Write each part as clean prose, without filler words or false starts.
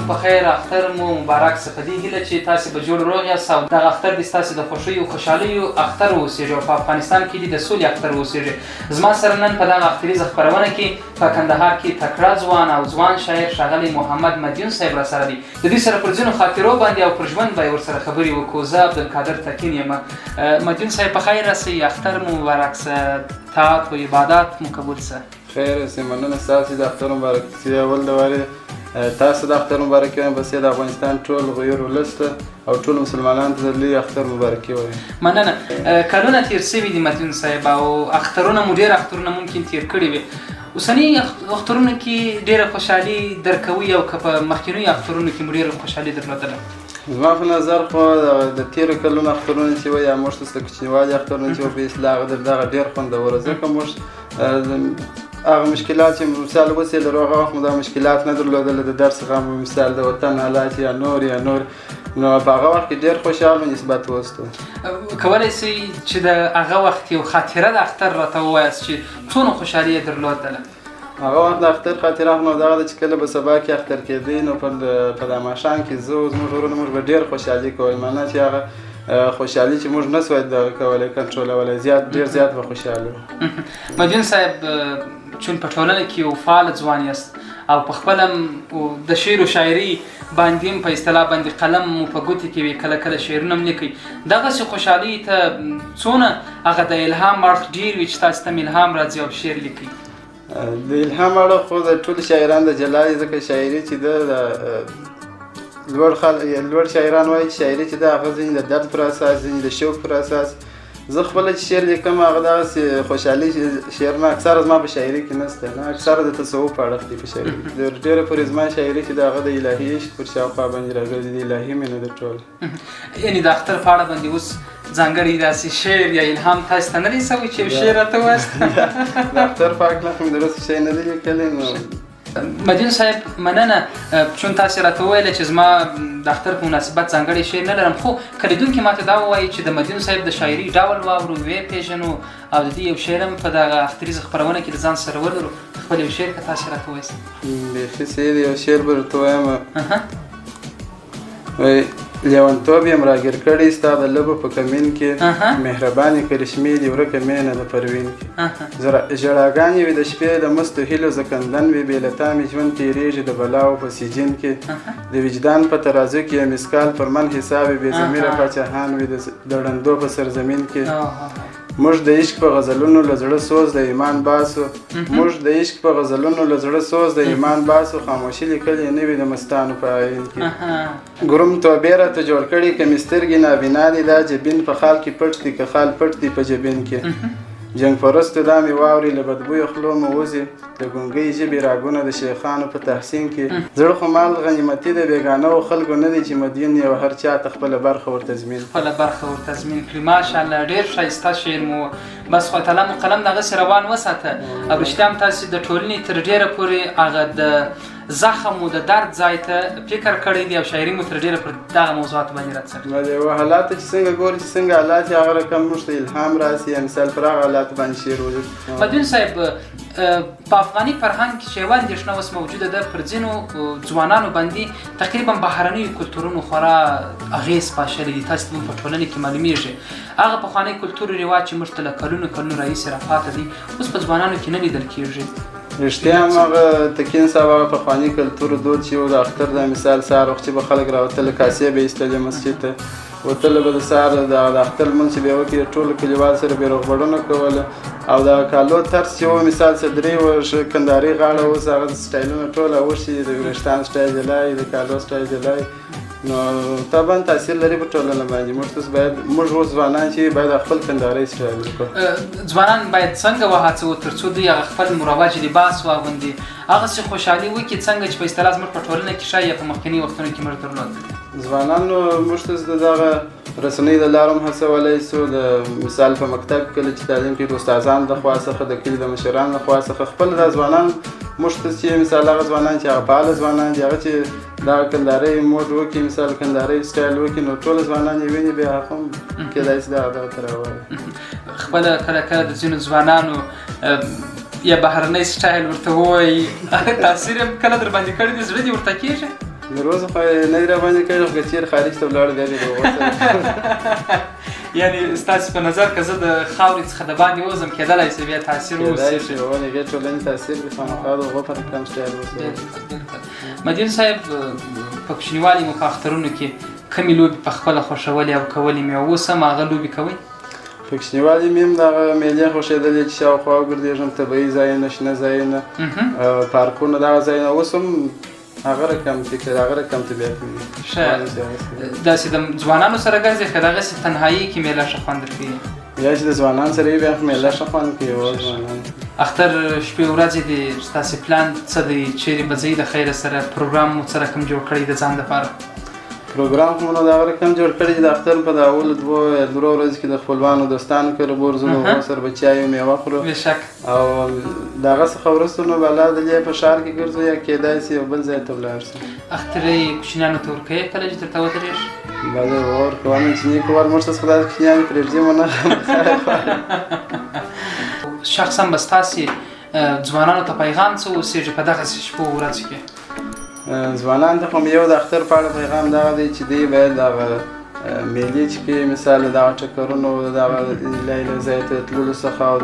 په خیر، اختر مو مبارک شه. په دې هیله چې تاسې به جوړ روغ یاست او دغه اختر دې ستاسې د خوښیو خوشحالیو اختر واوسېږي او په افغانستان کې دې د سولې اختر واوسېږي. زما سره نن په دغه اختریزه خپرونه کې په کندهار کې تکړه ځوان او ځوان شاعر ښاغلی محمد مدین صاحب راسره دی. د دوی سره پر ځینو خاطرو باندې او پر ژوند به یې ورسره خبرې وکړو. زه عبدالقادر تکین یم. مدین صاحب په خیر راسئ، اختر مو مبارک شه، طاعت و عبادات مو قبول شه. خیر اوسئ، مننه ستاسې د اختر مبارک چې اول د وارې تاسو د اختر مبارکي وایم، بس د افغانستان ټول غیر ولس ته او ټول مسلمانانو ته د لوی اختر مبارکي وایم. مننه. کلونه تېر شوي دي مدین صاحب او اخترونه مو ډېر اخترونه ممکن تېر کړي وي. اوسني اخترونو کې ډېره خوشحالي درکوي او که په مخکینیو اخترونو کې مو ډېره خوشحالي درلودله؟ زما په نظر خو د تېرو کلونو اخترونه چې وایي یا موږ ته د کوچنیوالي اخترونه چې وه په اصطلاح دغه ډېر خوندوره، ځکه موږ هغه مشکلات چې مثال اوس یې لرو هغه وخت مو دا مشکلات نه درلودله، د درس غم و مثال د وطن حالات یا نور نو په هغه وخت کې ډېر خوشحال نسبت اوس ته. کولی سئ چې د هغه وخت یو خاطره د اختر راته ووایاست چې څونه خوشحالي یې درلودله؟ هغه وخت د اختر خاطره خو نو دغه ده چې کله به سبا کې اختر کېدی نو په دا ماښام کې زه او زموږ ورونه موږ به ډېر خوشحالي کول، معنا چې هغه خوشحالي چې موږ نه سوای دغه کولی کنټرولولی، ډېر زیات به خوشحاله وو. مدین صاحب چون په ټولنه کې یو فعال ځوان یاست او په خپله د شعر و شاعري باندې هم په اصطلاح باندې قلم مو په ګوتې کې وي، کله کله شعرونه هم لیکئ. دغسې خوشحالۍ ته څونه هغه د الهام اړخ ډېر وي چې تاسو ته هم الهام راځي او شعر لیکئ؟ د الهام اړخ خو د ټولو شاعرانو د جلا دی، ځکه شاعري چې ده لوړ شاعران وایي چې شاعري چې ده هغه ځینې د درد پر اساس، ځینې د شوق پر اساس. زه خپله چې شعر لیکم هغه دغسې خوشحالي شعرونه اکثره زما په شاعري کې نشته، نه اکثره د تصوف اړخ دی په شاعري کې. د ډېره پورې زما شاعري چې د هغه د الهي عشق پر شاوخوا باندې راګرځي، د الهي مینه ده ټول. یعنې د اختر په اړه باندې اوس ځانګړی داسې شعر یا الهام تاسو ته نه دی سوی چې یو شعر راته ووایاست؟ د اختر په هکله خو مې داسې شی نه دی لیکلی. نو مدین صاحب مننه، چون تاسې راته وویله چې زما د اختر په مناسبت ځانګړی شعر نه لرم، خو که لیدونکي ماته دا ووایي چې د مدین صاحب د شاعري ډول واورو، ویې پېژنو او د دې یو شعر هم په دغه اختریزه خپرونه کې د ځان سره ولرو، خپل یو شعر که تاسې راته ووایاست؟ بیخي صحیح دی، یو شعر به درته وایم. وایي لیونتوب یم راګیر کړی ستا د لبو په کمین کې، مهربانې کرشمې دې ورکه مینه د پروین کې، ژړاګانې وي د شپې د مستو هیلو زکندن وي، بې له تا مې ژوند تېرېږي د بلاو په سیجین کې، د وجدان په ترازو کې یې مسکال پر من حساب وي، بې ضمیره پاچاهان وي د ړندو په سرزمین کې. موږ د عشق په غزلونو له زړه سوز د ایمان باسو، موږ د عشق په غزلونو له زړه سوز د ایمان باسو، خاموشي لیکلې نه وي د مستانو په آیین کې. ګروم توبې راته جوړ کړي که مې سترګې نابینا دي، دا جبین په خال کې پټ دي که خال پټ دي په جبین کې. جنګ پرستو دا مې واوري له بدبویه خولو مو وځي، د ګونګۍ ژبې راګونه د شیخانو په تحسین کې. زړه خو مال غنیمتي د بېګانهو خلکو نه دی چې مدین یو هر چا ته خپله برخه ورته زمین کړي. ماشاءالله ډېر ښایسته شعر مو، بس خدای تعالی مو قلم دغسې روان وساته او رښتیا هم تاسې د ټولنې تر ډېره پورې هغه د زخم و د درد ځای ته فکر کړی دی او شاعري مو تر ډېره پر دغه موضوعاتو باندې راڅرګندوي. د یوه حالاتو چې څنګه ګوري چې څنګه حالات یې هغه رقم موږ ته الهام راسي، یا مثال پر هغه حالاتو باندې شعر ولیکو. مدین صاحب په افغاني فرهنګ کې چې یوه اندېښنه اوس موجوده ده پر ځینو ځوانانو باندې تقریبا بهرنیو کلتورونو خورا اغېز پاشلی دي، تاسو ته هم په ټولنه کې معلومیږي. هغه پخوانی کلتور رواج چې موږ ته له کلونو راهیسې راپاته دي اوس په ځوانانو کې نه لیدل کېږي. رښتیا هم هغه تکین صاحب هغه پخواني کلتور دود چې و د اختر د مثال سهار وخت چې به خلک راوتله، کاسې به ایستلې مسجد ته، وتله به د سهار د اختر لمونځ چې به یې وکړي ټولو کلیوال سره به یې روغبړونه کوله، او د کالو طرز چې و مثال صدرۍ و کندارۍ غاړه اوس هغه سټایلونه ټول اوښتي، د وریښتانو سټایل جلای، د کالو سټایل جلای. نو طبعا تاثیر لري په ټولنه باندې. موږ اوس ځوانان چې باید خپل کندارۍ سټایل وکړو. ځوانان باید څنګه وهڅوو تر څو دوی هغه خپل مروج لباس واغوندي، هغسې خوشحالي وکړي څنګه چې په اصطلاح زموږ په ټولنه کې ښایي یا په مخکیني وختونو کې موږ درلود؟ ځوانانو موږ ته د دغه رسنیو د لارو هم هڅولی سو، د مثال په مکتب کله چې تعلیم کوي د استادانو د خوا څخه، د کلي د مشرانو د خوا څخه خپل دا ځوانان موږ ته چې مثال هغه ځوانان چې هغه فعاله ځوانان دي، هغه چې دغه کندارۍ موډ وکړي، مثال کندارۍ سټایل وکړي، نو ټول ځوانان یې ویني بیا هغه هم کېدای شي دغه ته راوړي. خپله کله کله د ځینو ځوانانو یا بهرنی سټایل ورته ووایي، تاثیر یې کله در باندې کړی دی، زړه دې ورته کېږي؟ د روز خو یې نه راباندې کړی خو که چېرې خارج ته ولاړ بیا دې د هغو سره یعنې ستاسې په نظر که زه د خاورې څخه د باندې وځم کېدلی شي بیا تاثیر کېدای شي ولې بیا ټولنې تاثیر وي خامخا د هغو پر کم شیان بالکل. مدین صاحب په کوچنیوالي مو په اخترونو کې کومې لوبې په خپله خوښولې او کولې مې او اوس هم هغه لوبې کوئ؟ په کوچنیوالي مې هم دغه میلې خوښېدلې چې شاوخوا وګرځېږم طبیعي ځایونه شنه ځایونه پارکونه دغه ځایونه اوس هم هغه رقم فکر هغه رقم طبیعت مې ښه داسې د ځوانانو سره ګرځئ که دغسې تنهایي کې میله ښه خوند درکوي؟ یا چې د ځوانانو سره وي بیا خو میله ښه خوند کوي اختر شپې ورځې دي ستاسې پلان څه دی؟ چیرې به ځئ د خیره سره؟ پروګرام مو څه رقم جوړ کړی د ځان دپاره؟ پروګرام خو مو نو دغه رقم جوړ کړی چې د اختر په د اولو دوو یا درو ورځو کې د خپلوانو دوستانو کره به ورځو د هغو سره به چای او میوه خورو بېشک او دغه څخه وروسته نو به الله دلې په ښار کې ګرځو یا کېدای شي یو بل ځای ته ولاړ شو. اخترۍ کوچنیانو ته ورکوې کله چې درته ودرېږي؟ بله ورکوم چې نیکو ور موږ ته خو داسې کوچنیان پرېږدي مو نه شخصا به ستاسې ځوانانو ته پیغام څه اوسېږي په دغسې شپو ورځو کې؟ ځوانانو ته خو یو د اختر په اړه پیغام دغه دی چې دوی باید دغه میلې چې کوي مثال د دغه ټکرونو د دغه لیله ځای ته تللو څخه او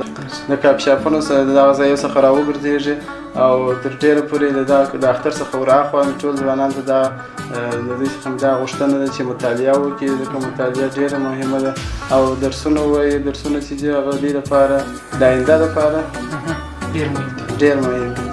د کاپشاپونو سره د دغه ځایو څخه راوګرځېږي او تر ډېره پورې د اختر څخه وراخوا مې ټول ځوانانو ته دا د دوی څخه مې دا غوښتنه ده چې مطالعه وکړي ځکه مطالعه ډېره مهمه ده او درسونه ووایي درسونه چې دي هغه دوی لپاره د آینده لپاره ډېر مهم دي. ډېر مهم دي.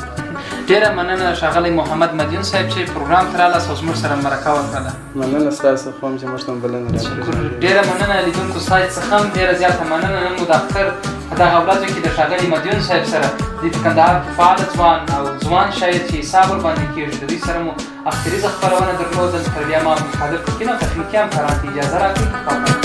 ډېره مننه ښاغلی محمد مدین صاحب چې پروګرام ته رالاست او زموږ سره مرکه وکړله. مننه ستاسو څخه هم چې موږ ته هم بلنه راکړې. ډېره مننه لیدونکو ستاسو څخه هم ډېره زیاته مننه. نن مو د اختر په دغه ورځو کې د ښاغلي مدین صاحب سره د کندهار کې فعاله ځوان او ځوان شاعر چې حساب ورباندې کېږي د دوی سره مو اختریزه خپرونه درلوده. تر بیا ما مخالف کینو تخنیکي همکاران ته اجازه راکړئ.